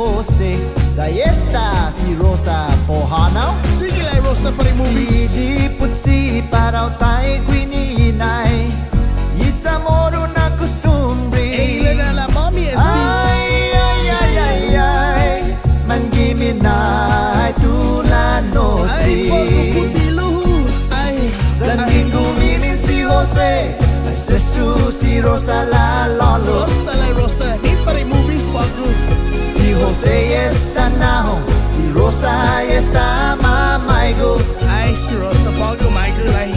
Jose, ya está si Rosa pohanaw. Sige lang Rosa para movies. Di putsi para tay guininay. Ita moro na costumbre. Ilan na la mommy SD. Ay, mangiminay tulan noti. Ay, pagkupuntiluhu. Ay, Danding gumimin si Jose, Jesus si Rosa la lolo. Rosa la Rosa, ni para movies bago. Si Jose está naho, si Rosa está mamaigo. Ay, si Rosa bago Michael ay.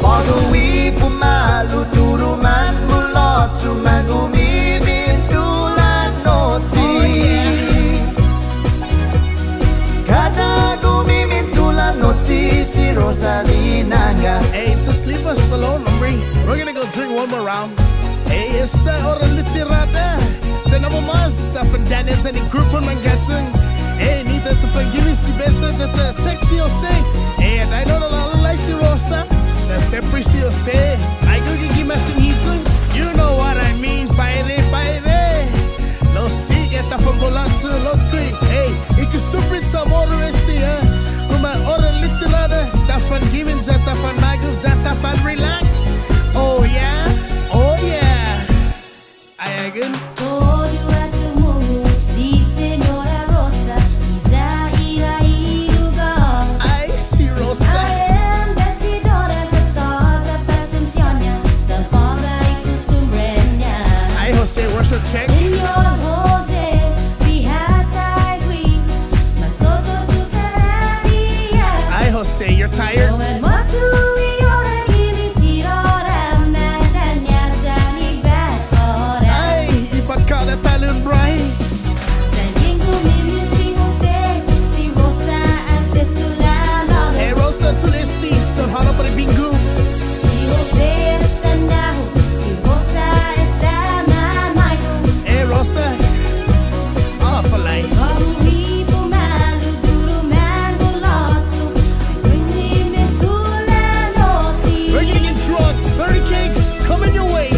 Bago wi pumalu turuman mulot cuman gumimin tulan noti. Kada gumimin tulan noti si Rosalina nga. Hey, just leave us alone, hombre. We're gonna go drink one more round. Hey, esta hora litirada. Sen amo mas, Stefan Daniels and the group on Mangattan. Hey, need to forgive me si besa that the text you say. Hey, and I know that all like si Rosa. Sa sempre si Jose. I go give me some heat. You know what I mean, baile. No sigue ta from Bolanzo, lot quick. Hey, ik is stupid sa moro este, ha. Kuma hora litirada. Stefan Given, Stefan Michael, Stefan Relax. Oh yeah. I again. Ay, si Rosa. Ay, Jose, what's your check? Ay, Jose, you're tired? Ay, ipat ka na talon, Bray. Hey, Rosa, tulisti. Turhana pa rin bingo. Hey, Rosa. Ah, palay. We're gonna get drunk. 30 cakes coming your way.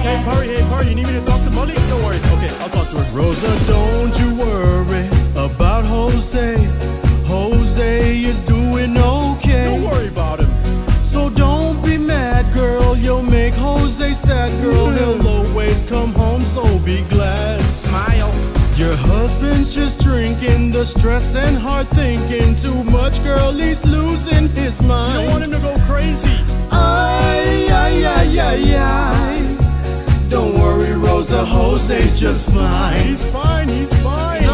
Hey, Party, you need me to talk to Molly? Don't worry. Okay, I'll talk to her. Rosa, don't you worry about Jose. Jose is doing okay. Don't worry about him. So don't be mad, girl. You'll make Jose sad, girl. He'll always come home, so be glad. Smile. Your husband's just drinking, the stress and hard thinking. Too much, girl, he's losing his mind. You don't want him to go crazy. Ay. Don't worry, Rosa, Jose's just fine. He's fine.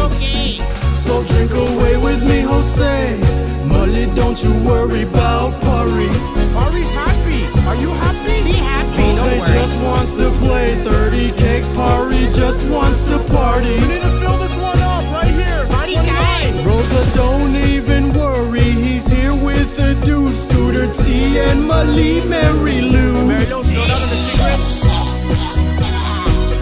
Okay. So drink away with me, Jose. Molly, don't you worry about Pari. Mari's happy. Are you happy? Be happy. Jose just wants to play 30 cakes. Pari just wants to party. We need to fill this one up right here. Party time. Rosa, don't even worry. He's here with the dudes, Suitor T and Molly Mary Lou. Mary Lou, throw down on the cigarettes.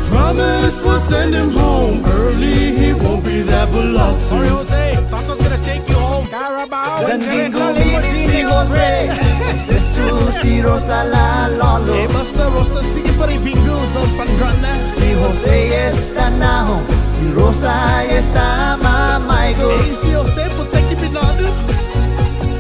Promise we'll send him home early. He won't be that Sorry, Palazzo. Jose. Tato's gonna take you home. Carabao. Danding gumimin si Jose, Jesus si Rosa la lolo. Eh, basta Rosa, sige pa rin bingo. Sa pangana. Si Jose está naho, si Rosa está mamaigo. Eh, si Jose, putek ibinado.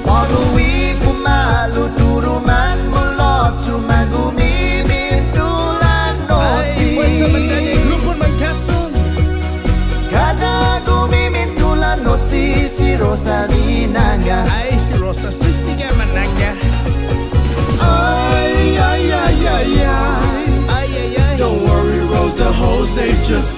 Bago wi pumalu turuman mulot cuman gumimin tulan Ay, wait a noti. minute. Group on Mangattan. Kada gumimin tulan noti si Rosalina nga. Ay, si Rosa, sisiga mananga. Ay. Ay. Don't worry, Rosa, Jose's just